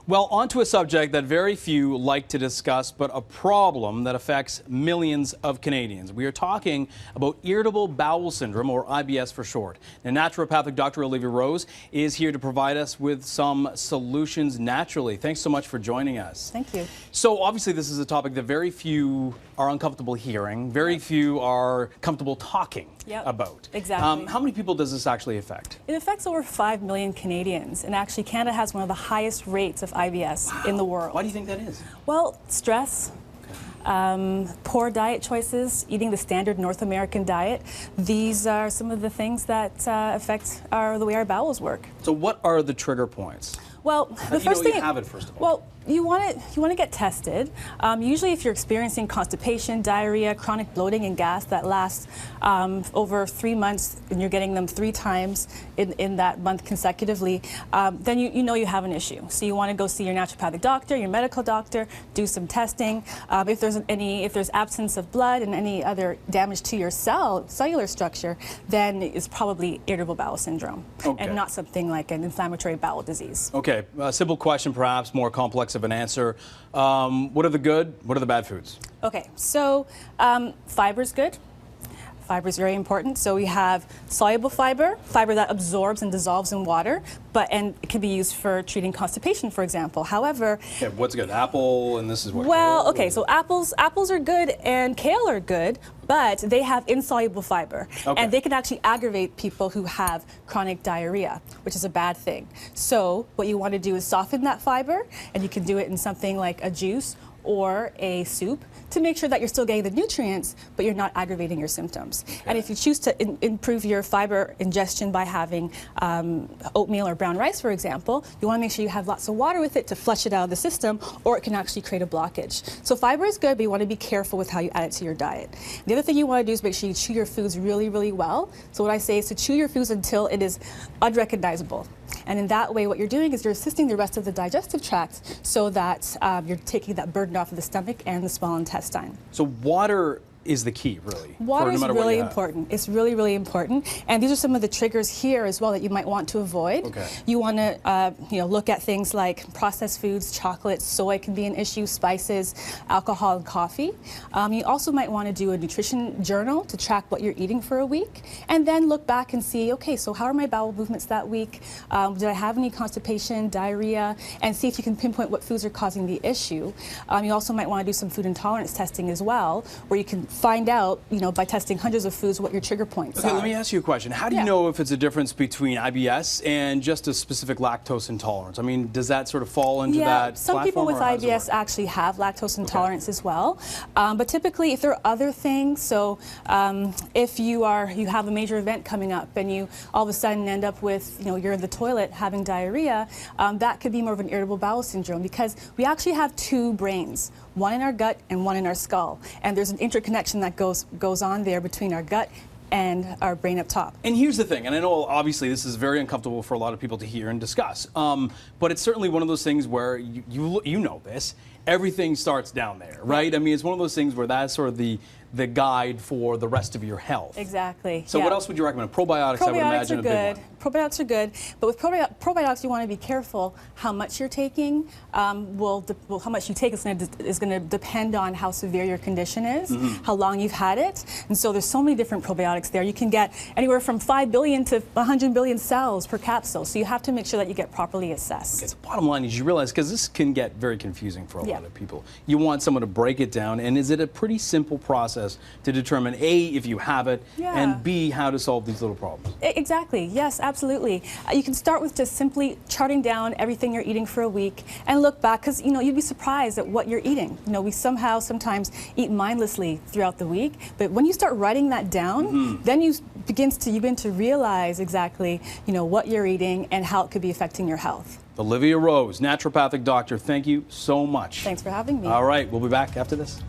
Well, onto a subject that very few like to discuss, but a problem that affects millions of Canadians. We are talking about Irritable Bowel Syndrome, or IBS for short. Now, naturopathic Dr. Olivia Rose is here to provide us with some solutions naturally. Thanks so much for joining us. Thank you. So obviously this is a topic that very few are uncomfortable hearing, very few are comfortable talking about. Exactly. How many people does this actually affect? It affects over 5 million Canadians, and actually Canada has one of the highest rates of IBS in the world. Why do you think that is? Well, stress, poor diet choices, eating the standard North American diet. These are some of the things that affect the way our bowels work. So what are the trigger points? Well, the first thing you have it, first of all. Well, you want to get tested. Usually, if you're experiencing constipation, diarrhea, chronic bloating, and gas that lasts over 3 months, and you're getting them 3 times in that month consecutively, then you know you have an issue. So you want to go see your naturopathic doctor, your medical doctor, do some testing. If there's absence of blood and any other damage to your cellular structure, then it's probably irritable bowel syndrome, and not something like an inflammatory bowel disease. Okay, a simple question, perhaps more complex of an answer. What are the good, what are the bad foods? Okay, so fiber is good. Fiber is very important. So we have soluble fiber, fiber that absorbs and dissolves in water, and it can be used for treating constipation, for example. However, what's good? Apple, and this is what? Well, okay, so apples are good and kale are good, but they have insoluble fiber, and they can actually aggravate people who have chronic diarrhea, which is a bad thing. So what you want to do is soften that fiber, and you can do it in something like a juice or a soup to make sure that you're still getting the nutrients, but you're not aggravating your symptoms. And if you choose to improve your fiber ingestion by having oatmeal or brown rice, for example, you want to make sure you have lots of water with it to flush it out of the system, or it can actually create a blockage. So fiber is good, but you want to be careful with how you add it to your diet. The other thing you want to do is make sure you chew your foods really, really well. So what I say is to chew your foods until it is unrecognizable. And in that way, what you're doing is you're assisting the rest of the digestive tract so that you're taking that burden off of the stomach and the small intestine. So water is the key, really. Water is really important. It's really, really important. And these are some of the triggers here as well that you might want to avoid. You want to look at things like processed foods, chocolate, soy can be an issue, spices, alcohol, and coffee. You also might want to do a nutrition journal to track what you're eating for a week, and then look back and see, okay, so how are my bowel movements that week? Did I have any constipation, diarrhea? And see if you can pinpoint what foods are causing the issue. You also might want to do some food intolerance testing as well, where you can find out, by testing hundreds of foods, what your trigger points are. Let me ask you a question. How do you know if it's a difference between IBS and just a specific lactose intolerance? I mean, does that sort of fall into that some people with IBS actually have lactose intolerance as well. But typically, if there are other things, so if you have a major event coming up and you all of a sudden end up with, you're in the toilet having diarrhea, that could be more of an irritable bowel syndrome, because we actually have 2 brains, one in our gut and one in our skull. And there's an interconnection that goes on there between our gut and our brain up top. And here's the thing, and I know obviously this is very uncomfortable for a lot of people to hear and discuss, but it's certainly one of those things where you know this, everything starts down there, right? I mean, it's one of those things where that's sort of the guide for the rest of your health. Exactly. So what else would you recommend? Probiotics, I would imagine, are good. Probiotics are good, but with probiotics, you want to be careful how much you're taking. How much you take is going to depend on how severe your condition is, how long you've had it, and so there's so many different probiotics there. You can get anywhere from 5 billion to 100 billion cells per capsule, so you have to make sure that you get properly assessed. Okay, the bottom line is you realize, because this can get very confusing for a lot of people, you want someone to break it down, and is it a pretty simple process to determine A, if you have it, and B, how to solve these little problems? Exactly, yes, absolutely. You can start with just simply charting down everything you're eating for a week and look back, because you'd be surprised at what you're eating. We sometimes eat mindlessly throughout the week, but when you start writing that down, then you begin to realize exactly what you're eating and how it could be affecting your health. Olivia Rose, naturopathic doctor, thank you so much. Thanks for having me. All right, we'll be back after this.